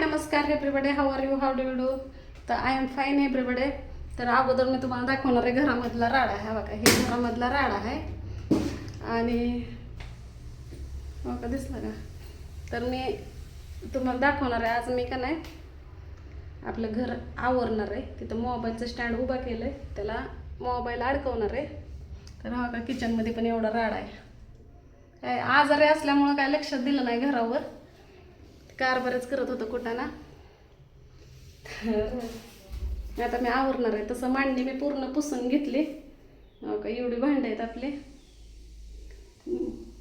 नमस्कार everybody, how are you, how do you do. तर I am fine everybody. तर अगोदर मी तुम्हाला दाखवणार आहे घरामधला राडा आहे. बघा, हे घरामधला राडा आहे आणि बघा दिसलं का. तर मी तुम्हाला दाखवणार आहे आज. मी का नाही आपलं घर आवरणार आहे. तिथं मोबाईलचं स्टँड उभा केलं आहे, त्याला मोबाईल अडकवणार आहे. तर हा का किचनमध्ये पण एवढा राडा आहे. काय आजारी असल्यामुळं काय लक्षात दिलं नाही घरावर, कारभारच करत होतं कुठाना. आता मी आवरणार आहे. तसं मांडणी मी पूर्ण पुसून घेतली. का एवढी भांडी आहेत आपले,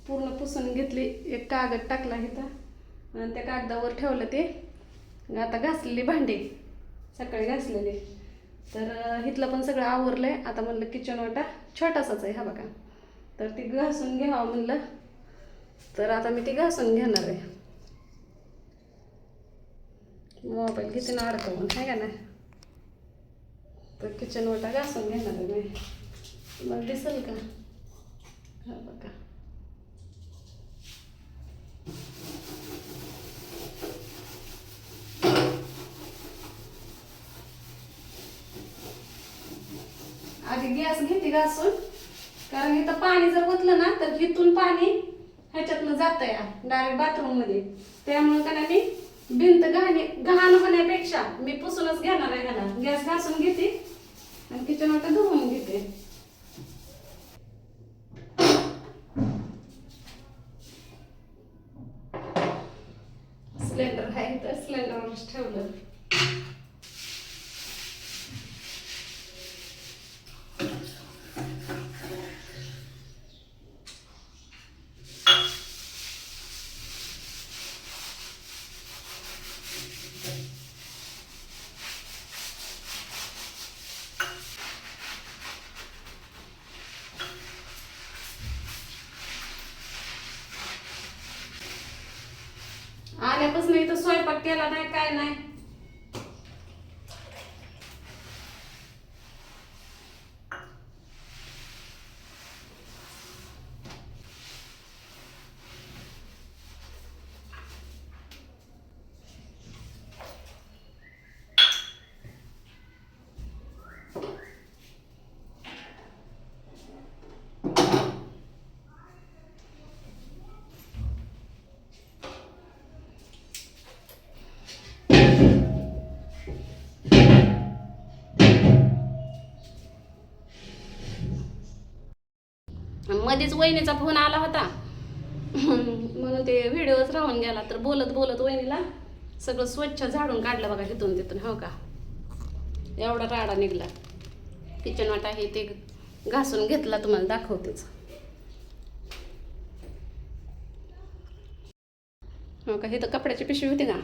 पूर्ण पुसून घेतली. एक कागद टाकला इथं आणि त्या कागदावर ठेवलं ते. आता घासलेली भांडी सकाळी घासलेली. तर इथलं पण सगळं आवरलंय. आता म्हणलं किचन वाटा छोटासाच आहे हा बघा, तर ती घासून घ्यावं म्हणलं. तर आता मी ती घासून घेणार आहे. मोबाईल किती अडकवून आहे का नाही. तर किचन वाटा घासून घेणार आहे मी. तुम्हाला दिसेल का हा बघा. आधी गॅस घेते घासून, कारण इथं पाणी जर ओतलं ना तर इथून पाणी ह्याच्यातनं जातं या डायरेक्ट बाथरूम मध्ये. त्यामुळे का नाही मी भिंत घाण होण्यापेक्षा मी पुसूनच घेणार आहे. ह्याला गॅस घासून घेते आणि किचन वाटा धुवून घेते. सिलेंडर आहे तर सिलेंडरवरच ठेवलं. आल्यापासून इथं स्वयंपाक केला नाही, काय नाही. मध्येच वहिनीचा फोन आला होता म्हणून ते व्हिडिओच राहून गेला. तर बोलत बोलत वहिनीला सगळं स्वच्छ झाडून काढलं बघा इथून तिथून. हो का, एवढा राडा निघला. किचन वाटा आहे ते घासून घेतला, तुम्हाला दाखवतेच. हो का, इथं कपड्याची पिशवी होती ना,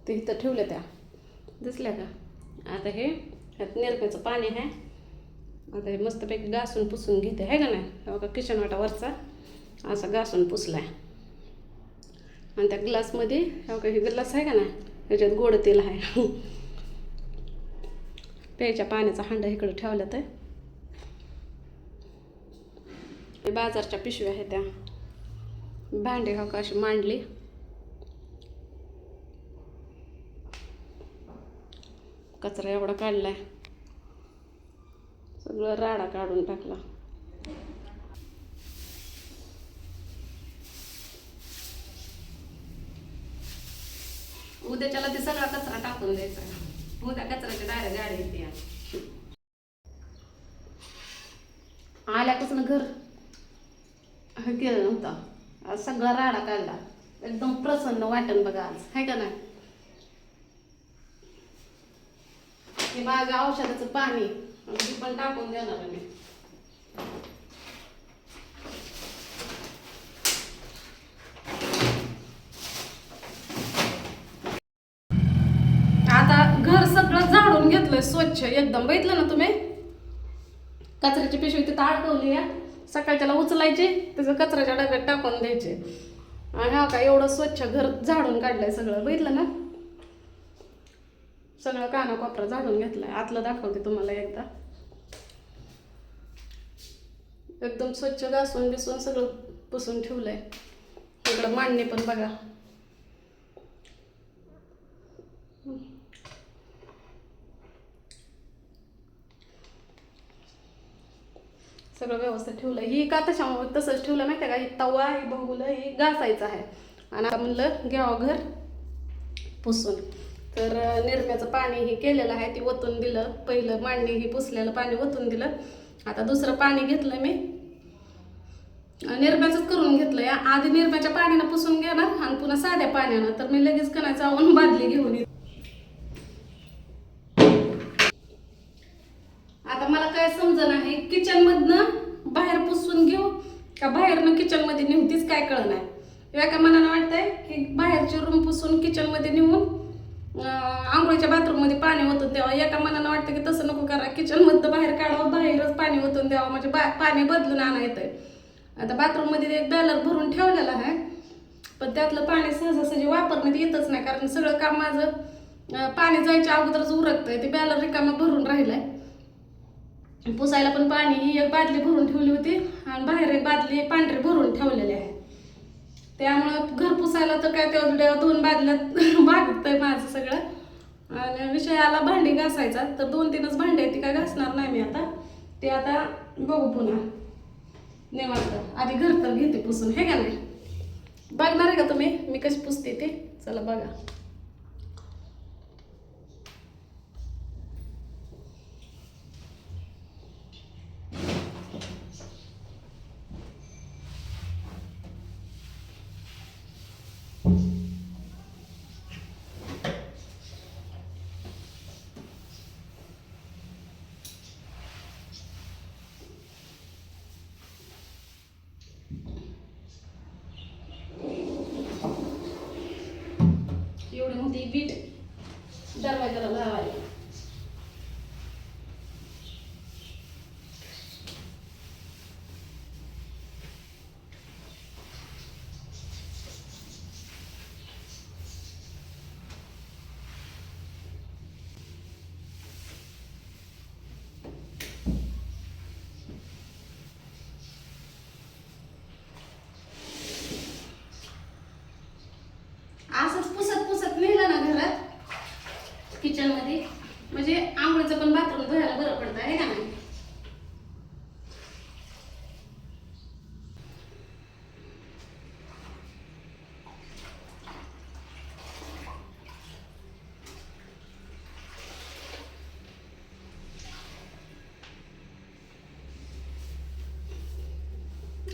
ते इथं ठेवल्या त्या दिसल्या का. आता हे ह्यात निरम्याचं पाणी आहे. आता हे मस्तपैकी घासून पुसून घेते आहे का नाही. हो का, किचन वाटा वरचा असा घासून पुसलाय. आणि त्या ग्लासमध्ये हो का, हे ग्लास आहे का नाही, ह्याच्यात गोड तेल आहे. प्यायच्या पाण्याचा हांडा इकडे ठेवला. तर बाजारच्या पिशव्या आहेत त्या. भांडे हो का अशी मांडली. कचरा एवढा काढलाय, सगळं राडा काढून टाकला. उद्याच्याला ते सगळा कचरा टाकून द्यायचा. उद्या कचऱ्याच्या डायरेक्ट गाडी येते. आल्यापासून घर हे केलं नव्हतं, आज सगळा राडा काढला. एकदम प्रसन्न वाटण बघा आज, आहे का नाही. हे माझं औषधाचं पाणी हे पण टाकून देणार मी. आता घर सगळं झाडून घेतलंय स्वच्छ एकदम. बघितलं ना तुम्ही, कचऱ्याची पिशवी तिथं अडकवली या. सकाळच्याला उचलायची, त्याचं कचऱ्याच्या डब्यात टाकून द्यायचे. आणि हा का एवढं स्वच्छ घर झाडून काढलंय सगळं. बघितलं ना, सगळं कानाकोपरा झाडून घेतलाय. आतलं दाखवते तुम्हाला एकदा. एकदम स्वच्छ घासून बिसून सगळं पुसून ठेवलंय. इकडं मांडणी पण बघा. सगळं व्यवस्थित ठेवलं. ही का तशामुळे तसंच ठेवलं माहिती आहे का, ही तवा ही बघूला ही घासायचं आहे. आणि आता म्हणलं घ्यावं घर पुसून. तर निरम्याचं पाणी हे केलेलं आहे ते ओतून दिलं. पहिलं मांडणी ही पुसलेलं पाणी ओतून दिलं. आता दुसरं पाणी घेतलं मी, निरम्याचंच करून घेतलं या. आधी निरम्याच्या पाण्यानं पुसून घेणार आणि पुन्हा साध्या पाण्यानं. तर मी लगेच कणायचं जाऊन बादली घेऊन येते. आता मला काय समजणं आहे, किचन मधनं बाहेर पुसून घेऊ का बाहेरनं किचन मध्ये नेऊ तीच काय कळलं नाही. एका मनानं वाटतंय की बाहेरची रूम पुसून किचन मध्ये नेऊन आंघोळीच्या बाथरूम मध्ये पाणी ओतून द्यावं. एका मनानं वाटतं की तसं नको करा, किचन मधनं बाहेर काढावं, बाहेरच पाणी ओतून द्यावं, म्हणजे पाणी बदलून आणा येतंय. आता बाथरूम मध्ये एक बॅलर भरून ठेवलेला आहे, पण त्यातलं पाणी सहजासहजी वापरण्यात येतच नाही, कारण सगळं काम माझं पाणी जायच्या अगोदरच उरकतंय. ते बॅलर रिकामं भरून राहिलंय. पुसायला पण पाणी ही एक बादली भरून ठेवली होती आणि बाहेर एक बादली पांढरी भरून ठेवलेली आहे. त्यामुळं घर पुसायला तर काय तेवढ्या 2 बादल्यात भागतंय माझं सगळं. आणि विषय आला भांडी घासायचा, तर 2-3च भांडी आहेत, ती काय घासणार नाही मी आता. ते आता बघू पुन्हा निवांत. आधी घर तर घेते पुसून, हे का नाही. बघणार आहे का तुम्ही मी कशी पुसते ते? चला बघा. एवढी मोठी बीट दरवाजाला लावायला. असंच पुसत पुसत नेलं ना घरात किचन मध्ये, म्हणजे आंघोळीचं पण बाथरूम धुवायला बरं पडतं, आहे का नाही.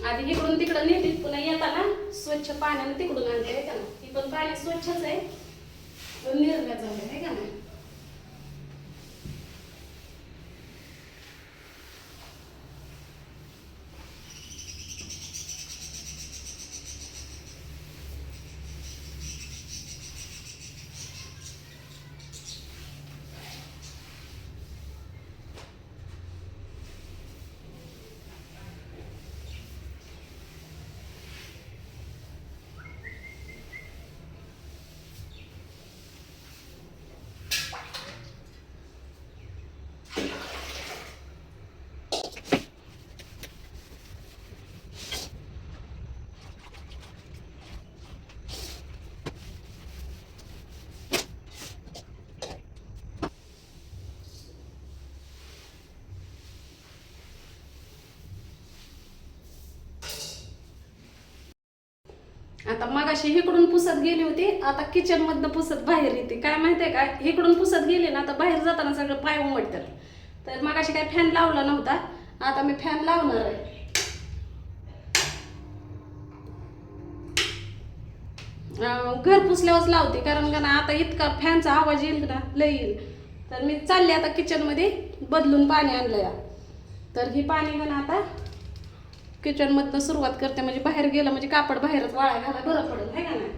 आधी इकडून तिकडं नेते, पुन्हा येताना स्वच्छ पाण्यानं तिकडून आणते, आहे का ना. ती पण पाणी स्वच्छच आहे, पण निरम्याचं आहे का नाही. आता मगाशी इकडून पुसत गेली होती, आता किचन मधनं पुसत बाहेर येते. काय माहितीये का, इकडून पुसत गेली ना, आता बाहेर जाताना सगळं पाय उमटतात. तर मगाशी काय फॅन लावला नव्हता, आता मी फॅन लावणार आहे. घर पुसल्यावरच लावते, कारण का ना आता इतका फॅनचा आवाज येईल ना, लय येईल. तर मी चालले आता किचन मध्ये बदलून पाणी आणलंय. तर ही पाणी का ना आता किचन मधनं सुरुवात करते, म्हणजे बाहेर गेलं म्हणजे कापड बाहेरच वाळायला घालायला बरं पडेल, आहे का नाही.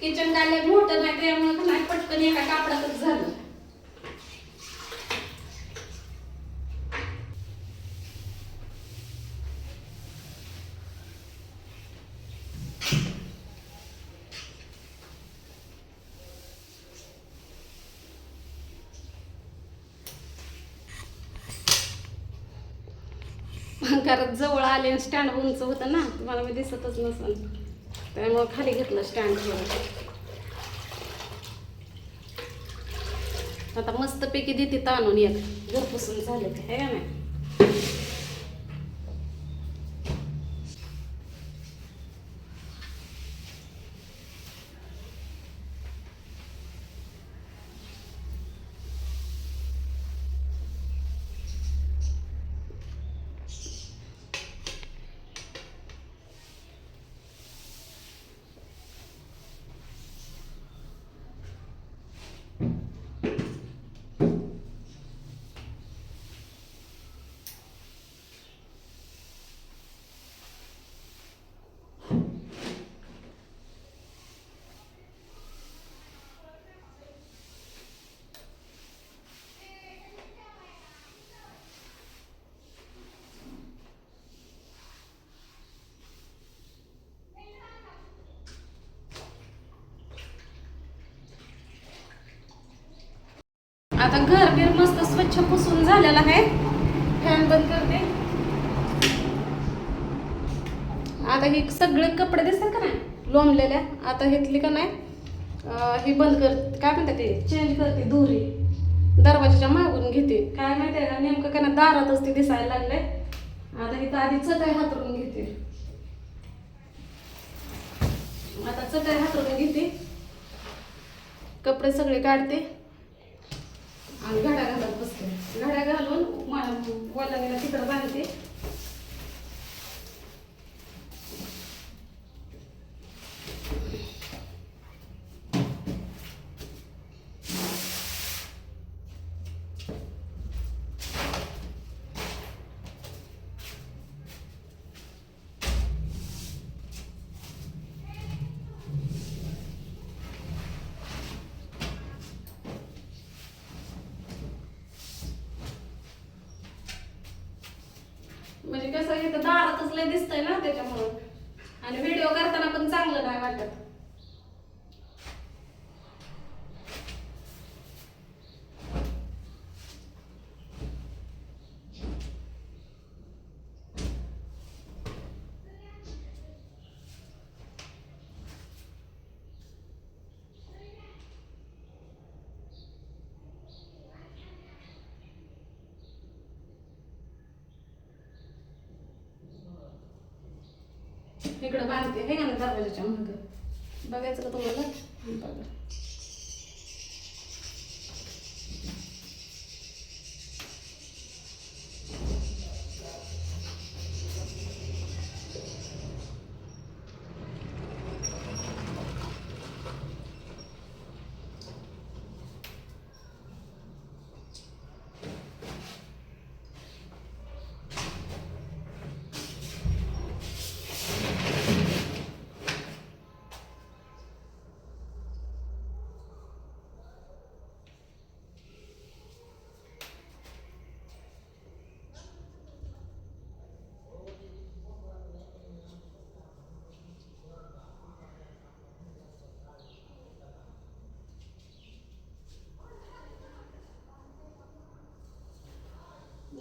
किचन काय मोठं नाही, त्यामुळे नाही पटकन एका कापडातच झालं. करत जवळ आले आणि स्टँड उंच होतं ना, तुम्हाला मी दिसतच नसेल, त्यामुळं खाली घेतलं स्टँड थोडं. आता मस्तपैकी देते ताणून एक घरपुसून झाले हे का नाही. आता घर बीर मस्त स्वच्छ पुसून झालेला आहे. फॅन बंद करते. आता ही सगळे कपडे दिसतात का नाही लोंबलेल्या, आता घेतली का नाही ही बंद कर, काय म्हणतात ते, चेंज करते दोरी, दरवाजाच्या मागून घेते. काय माहिती आहे का नेमकं का नाही दारातच ते दिसायला लागले. आता ही आधी चटई हातरून घेते. आता चटई हातरून घेते, कपडे सगळे काढते आणि घड्या घालत बसते. घड्या घालून वल्लाला तिकडं बांधते. म्हणजे कसं इथं दारातच लय दिसतंय ना त्याच्यामुळं, आणि व्हिडिओ करताना पण चांगलं नाही वाटत. इकडं बांधते हे का ना दरवाजाच्या मागं. बघायचं का तुम्हाला? बघा.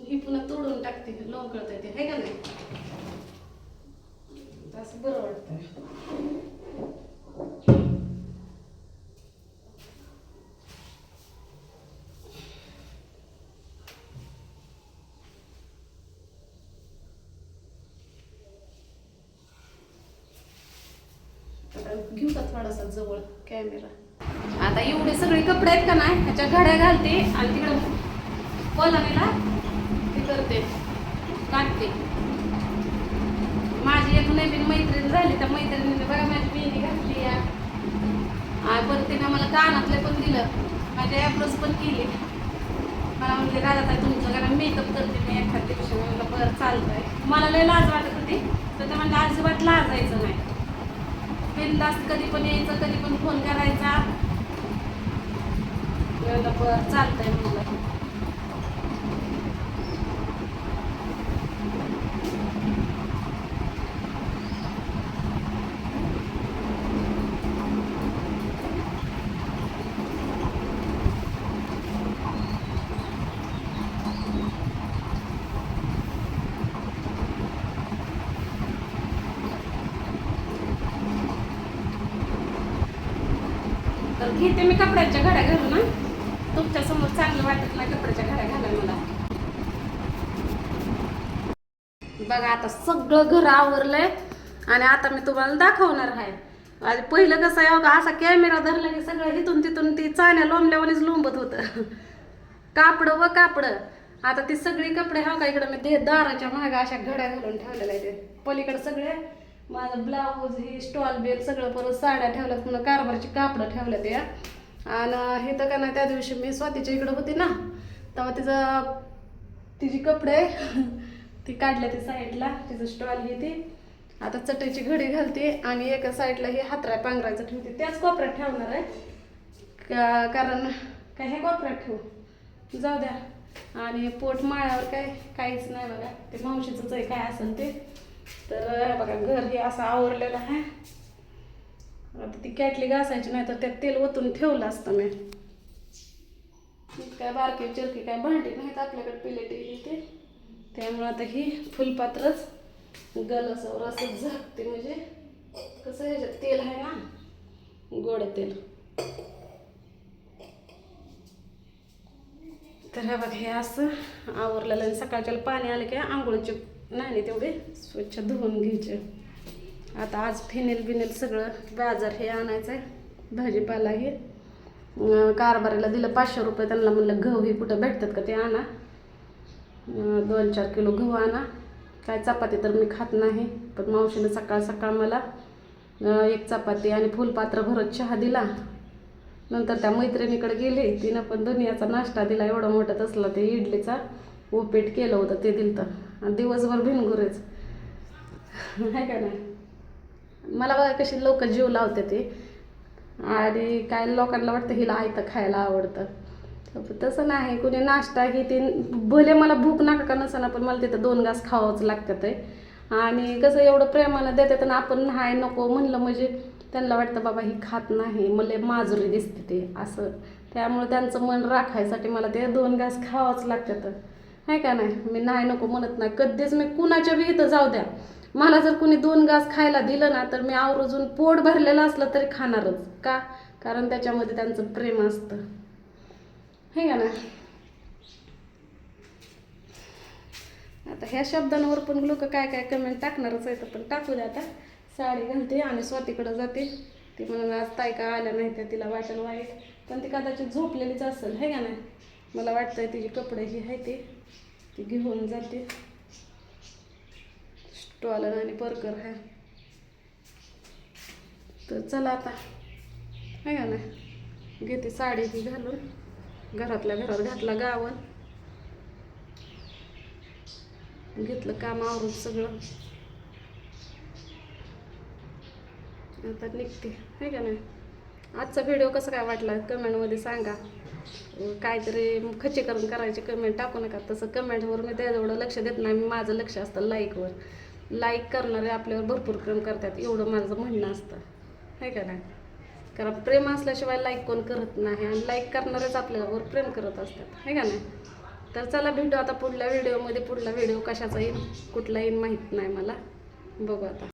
ही पुन्हा तोडून टाकते, लोंबकळत ते हे का नाही, असं बरं वाटतं. घेऊ का थोडासा जवळ कॅमेरा. आता एवढे सगळे कपडे आहेत का नाही ह्याच्या घड्या घालते आणि तिकडं पलंगाला ते करते, काढते. माझी एक नवीन मैत्रीण झाली, त्या मैत्रिणीने बघा माझी मेहंदी घातली या, परत तिने मला कानातले पण दिलं, माझ्या ॲप्रोच पण केली. मला म्हणजे राजा तुमचं कारण मेकअप करते मी एखाद्या दिवशी. मला बरं चालतंय. मला लय लाज वाटत होती, तर ते म्हणजे अजिबात लाजायचं नाही, बिनधास्त कधी पण यायचं, कधी पण फोन करायचा. बरं चालतंय म्हणलं. तर घेते मी कपड्याच्या घड्या घालून ना, तुमच्या समोर चांगलं वाटत नाही कपड्याच्या घड्या घालायला मला. बघा आता सगळं घर आवरलंय आणि आता मी तुम्हाला दाखवणार आहे. आणि पहिलं कसं आहे बघा, असा कॅमेरा धरला की सगळं इथून तिथून ती चाण्या लोंबल्यावानीच लोंबत होतं. कापडं व कापडं. आता ती सगळी कपडे हा का इकडं मी ते दाराच्या मागं अशा घड्या घालून ठेवलेल्या आहे. ते पलीकडे सगळे माझं ब्लाऊज ही स्टॉल बेल सगळं परत साड्या ठेवल्यात, पुन्हा कारभारची कापडं ठेवल्यात या. आणि हे तर का नाही त्या दिवशी मी स्वातीच्या इकडं होती ना, तेव्हा तिची कपडे ती काढल्या ती साईडला, तिचं स्टॉल ही ती. आता चटईची घडी घालते आणि एका साईडला हे हातराय पांघरायचं ठेवते, त्याच कोपऱ्यात ठेवणार आहे. कारण काय हे कोपऱ्यात ठेवू जाऊ द्या. आणि पोट माळ्यावर काहीच नाही बघा, ते मावशीचंच आहे काय असेल ते. तर बघा घर हे असं आवरलेलं आहे. आता ती कॅटली घासायची नाही तर त्यात तेल ओतून ठेवलं असतं मी. काय बारकी चिरकी काय भांडी नाहीत आपल्याकडे पिलेटी हे ते, त्यामुळे आता ही फुलपात्रच गलसावर असं झाकते. म्हणजे कसं ह्याच्यात तेल आहे ना, गोड तेल. तर हे बघा हे असं आवरलेलं आणि सकाळच्याला पाणी आलं की आंघोळीचे नाही तेवढे स्वच्छ धुवून घ्यायचे. आता आज फिनेल बिनेल सगळं बाजार हे आणायचं आहे, भाजीपाला हे. कारभारीला दिलं 500 रुपये, त्यांना म्हणलं गहू हे कुठं भेटतात का ते आणा, 2-4 किलो गहू आणा. काय चपाती तर मी खात नाही, पण मावशीनं सकाळ सकाळ मला 1 चपाती आणि फुलपात्र भरत चहा दिला. नंतर त्या मैत्रिणीकडे गेले, तिनं पण दुनियाचा नाश्ता दिला. एवढं मोठं तसला ते इडलीचा उपीट केलं होतं ते दिलं तर, आणि दिवसभर भिनगुरेच आहे का नाही. मला बघा कशी लोक जीव लावते ते, आणि काय लोकांना वाटतं हिला आयतं खायला आवडतं. तसं नाही, कुणी नाश्ता ही ते भले मला भूक नका का नसना, पण मला तिथं 2 घास खावंच लागतात आहे. आणि कसं एवढं प्रेमानं देतात आणि आपण नाही नको म्हणलं म्हणजे त्यांना वाटतं बाबा ही खात नाही, मला माजुरी दिसते ते असं. त्यामुळे त्यांचं मन राखायसाठी मला ते 2 घास खावंच लागतात आहे का नाही. मी नाही नको म्हणत नाही कधीच. मी कुणाच्या बी इथं जाऊ द्या, मला जर कुणी 2 घास खायला दिलं ना तर मी आवर्जून पोट भरलेलं असलं तरी खाणारच. का? कारण त्याच्यामध्ये त्यांचं प्रेम असतं हे का ना. आता ह्या शब्दांवर पण लोक काय काय कमेंट टाकणारच आहेत, पण टाकू द्या. आता साडी घालते आणि स्वातीकडं जाते. ती म्हणून आज ताई का आल्या नाही त्या, तिला वाटेल वाईट, पण ती कदाचित झोपलेलीच असेल हे का नाही. मला वाटतंय तिची कपडे जी आहे ती घेऊन जाते. स्टॉल आणि बर्गर आहे. तर चला आता आहे का नाही, घेते साडी ही घालून, घरातल्या घरात घातला गावन, घेतलं काम आवरून सगळं. आता निघते आहे का नाही. आजचा व्हिडिओ कसा काय वाटला कमेंटमध्ये सांगा. काहीतरी खच्चीकरण करायचे कमेंट टाकू नका, तसं कमेंटवर मी त्याजवळं लक्ष देत नाही. मी माझं लक्ष असतं लाईकवर. लाईक करणारे आपल्यावर भरपूर प्रेम करतात, एवढं माझं म्हणणं असतं आहे का नाही. कारण प्रेम असल्याशिवाय लाईक कोण करत नाही, आणि लाईक करणारेच आपल्यावर प्रेम करत असतात आहे का नाही. तर चला भेटू आता पुढल्या व्हिडिओमध्ये. पुढला व्हिडिओ कशाचा येईल कुठला येईल माहीत नाही मला, बघू आता.